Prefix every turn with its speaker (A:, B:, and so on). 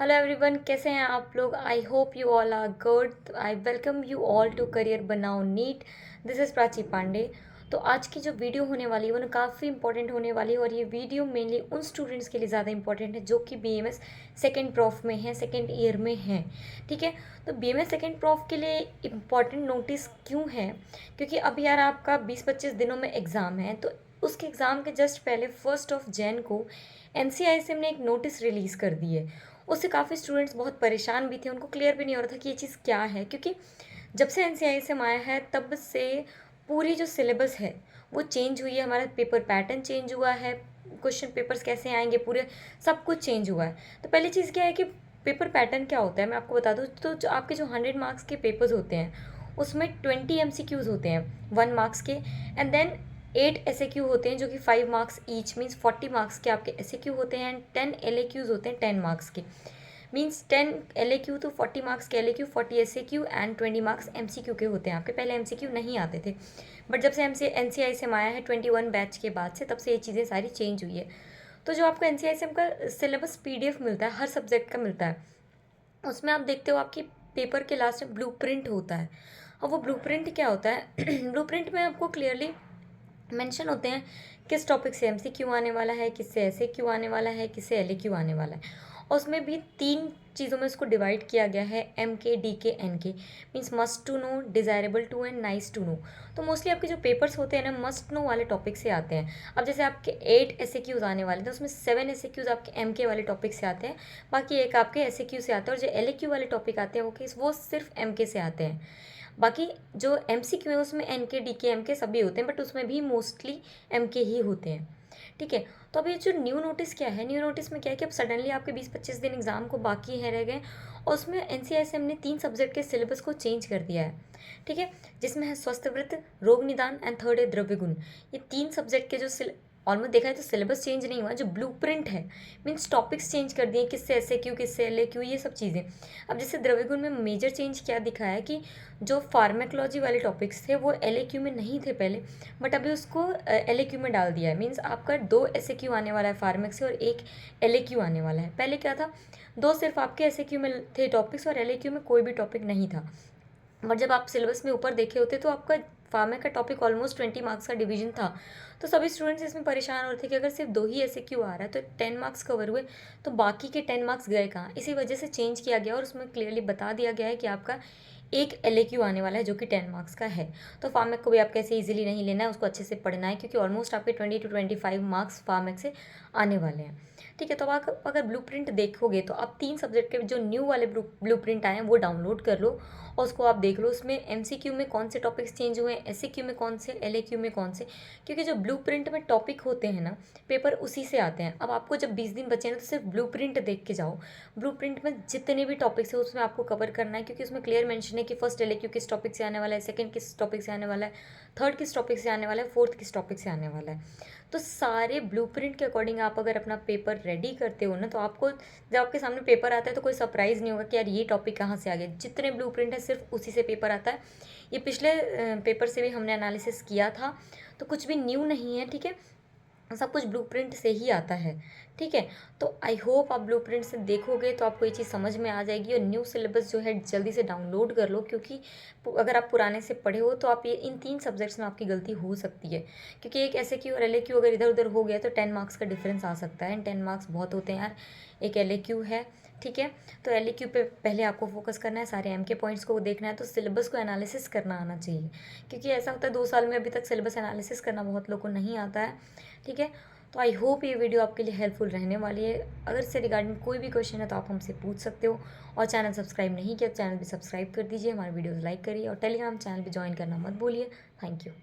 A: Hello everyone, कैसे हैं आप लोग। I hope you all are good. I welcome you all to career Banao NEET. This is Prachi Pandey. तो आज की जो वीडियो होने वाली है वो काफ़ी इंपॉर्टेंट होने वाली है, और ये वीडियो मेनली उन स्टूडेंट्स के लिए ज़्यादा इंपॉर्टेंट है जो कि बीएमएस सेकेंड प्रॉफ में है, सेकेंड ईयर में हैं। ठीक है, तो बीएमएस सेकेंड प्रॉफ के लिए इम्पॉर्टेंट नोटिस क्यों है, क्योंकि अब यार आपका 20-25 दिनों में एग्ज़ाम है। तो उसके एग्ज़ाम के जस्ट पहले 1 को एनसीआईएसएम ने एक नोटिस रिलीज़ कर दी है। उससे काफ़ी स्टूडेंट्स बहुत परेशान भी थे, उनको क्लियर भी नहीं हो रहा था कि ये चीज़ क्या है, क्योंकि जब से एनसीआईएसएम आया है तब से पूरी जो सिलेबस है वो चेंज हुई है, हमारा पेपर पैटर्न चेंज हुआ है, क्वेश्चन पेपर्स कैसे आएंगे पूरे, सब कुछ चेंज हुआ है। तो पहली चीज़ क्या है कि पेपर पैटर्न क्या होता है मैं आपको बता दूँ। तो जो आपके जो 100 मार्क्स के पेपर्स होते हैं उसमें 20 MCQs होते हैं 1 मार्क्स के, एंड देन 8 SAQ होते हैं जो कि 5 मार्क्स ईच, मीन्स 40 मार्क्स के आपके SAQ होते हैं, एंड 10 LAQs होते हैं 10 मार्क्स के। मीन्स 10 LAQ तो 40 मार्क्स के LAQ, 40 SAQ and 20 marks MCQ के होते हैं आपके। पहले MCQ नहीं आते थे, बट जब से NCISM आया है 21 बैच के बाद से, तब से ये चीज़ें सारी चेंज हुई है। तो जो आपको NCISM का सिलेबस PDF मिलता है, हर सब्जेक्ट का मिलता है, उसमें आप देखते हो आपकी पेपर के लास्ट में ब्लूप्रिंट होता है। और वो ब्लूप्रिंट क्या होता है ब्लूप्रिंट में आपको क्लियरली मेंशन होते हैं किस टॉपिक से MCQ आने वाला है, किससे SAQ आने वाला है, किससे LAQ आने वाला है। और उसमें भी 3 चीज़ों में इसको डिवाइड किया गया है, MK, DK, NK। Means must to know, desirable to and nice to know. तो मोस्टली आपके जो पेपर्स होते हैं ना, मस्ट नो वाले टॉपिक से आते हैं। अब जैसे आपके 8 SAQs आने वाले थे, उसमें 7 SAQs आपके MK वाले टॉपिक से आते हैं, बाकी एक आपके SAQ से आता है। और जो LAQ वाले टॉपिक आते हैं वो सिर्फ MK से आते हैं। बाकी जो MCQ है उसमें NK, DK, MK सभी होते हैं, बट उसमें भी मोस्टली MK ही होते हैं। ठीक है, तो अभी जो न्यू नोटिस क्या है, न्यू नोटिस में क्या है कि अब सडनली आपके 20-25 दिन एग्जाम को बाकी है रह गए, और उसमें NCISM ने 3 सब्जेक्ट के सिलेबस को चेंज कर दिया है। ठीक है, जिसमें है स्वास्थ्यवृत्त, रोग निदान एंड थर्ड है द्रव्य गुण। ये 3 सब्जेक्ट के जो ऑलमोस्ट देखा है तो सिलेबस चेंज नहीं हुआ, जो ब्लूप्रिंट है मीन्स टॉपिक्स चेंज कर दिए, किससे SAQ, किससे LAQ, ये सब चीज़ें। अब जैसे द्रव्य गुण में मेजर चेंज क्या दिखा है कि जो फार्मेकोलॉजी वाले टॉपिक्स थे वो LAQ में नहीं थे पहले, बट अभी उसको LAQ में डाल दिया है। मीन्स आपका 2 SAQ आने वाला है फार्मेक से और 1 LAQ आने वाला है। पहले क्या था, 2 सिर्फ आपके SAQ में थे टॉपिक्स और LAQ में कोई भी टॉपिक नहीं था। बट जब आप सिलेबस में ऊपर देखे होते तो आपका फार्मा का टॉपिक ऑलमोस्ट 20 मार्क्स का डिवीजन था। तो सभी स्टूडेंट्स इसमें परेशान हो रहे थे कि अगर सिर्फ 2 ही SAQ आ रहा है तो 10 मार्क्स कवर हुए, तो बाकी के 10 मार्क्स गए कहाँ। इसी वजह से चेंज किया गया और उसमें क्लियरली बता दिया गया है कि आपका एक LAQ आने वाला है जो कि 10 मार्क्स का है। तो फार्मेक को भी आप कैसे इजीली नहीं लेना है, उसको अच्छे से पढ़ना है, क्योंकि ऑलमोस्ट आपके 20 to 25 मार्क्स फार्मेक से आने वाले हैं। ठीक है, तो आप अगर ब्लूप्रिंट देखोगे तो आप 3 सब्जेक्ट के जो न्यू वाले ब्लूप्रिंट आए हैं वो डाउनलोड कर लो और उसको आप देख लो। उसमें MCQ में कौन से टॉपिक्स चेंज हुए हैं, SAQ में कौन से, LAQ में कौन से, क्योंकि जो ब्लूप्रिंट में टॉपिक होते हैं ना, पेपर उसी से आते हैं। अब आपको जब 20 दिन बचे हैं तो सिर्फ ब्लूप्रिंट देख के जाओ। ब्लूप्रिंट में जितने भी टॉपिक्स है उसमें आपको कवर करना है, क्योंकि उसमें क्लियर मेंशन है कि फर्स्ट LAQ किस टॉपिक से आने वाला है, सेकंड किस टॉपिक से आने वाला है, थर्ड किस टॉपिक से आने वाला है, फोर्थ किस टॉपिक से आने वाला है। तो सारे ब्लूप्रिंट के अकॉर्डिंग आप अगर अपना पेपर रेडी करते हो ना, तो आपको जब आपके सामने पेपर आता है तो कोई सरप्राइज़ नहीं होगा कि यार ये टॉपिक कहाँ से आ गया। जितने ब्लूप्रिंट है सिर्फ उसी से पेपर आता है। ये पिछले पेपर से भी हमने एनालिसिस किया था, तो कुछ भी न्यू नहीं है। ठीक है, सब कुछ ब्लूप्रिंट से ही आता है। ठीक है, तो आई होप आप ब्लूप्रिंट से देखोगे तो आपको ये चीज़ समझ में आ जाएगी। और न्यू सिलेबस जो है जल्दी से डाउनलोड कर लो, क्योंकि अगर आप पुराने से पढ़े हो तो आप ये इन 3 सब्जेक्ट्स में आपकी गलती हो सकती है, क्योंकि एक SAQ और LAQ अगर इधर उधर हो गया तो 10 मार्क्स का डिफरेंस आ सकता है। एंड 10 मार्क्स बहुत होते हैं यार। एक LAQ है, ठीक है, तो LAQ पे पहले आपको फोकस करना है, सारे MK पॉइंट्स को देखना है, तो सिलेबस को एनालिसिस करना आना चाहिए, क्योंकि ऐसा होता है 2 साल में अभी तक सिलेबस एनालिसिस करना बहुत लोगों को नहीं आता है। ठीक है, तो आई होप ये वीडियो आपके लिए हेल्पफुल रहने वाली है। अगर इससे रिगार्डिंग कोई भी क्वेश्चन है तो आप हमसे पूछ सकते हो। और चैनल सब्सक्राइब नहीं किया तो चैनल भी सब्सक्राइब कर दीजिए, हमारे वीडियोज़ लाइक करिए और टेलीग्राम चैनल भी ज्वाइन करना मत भूलिए। Thank you.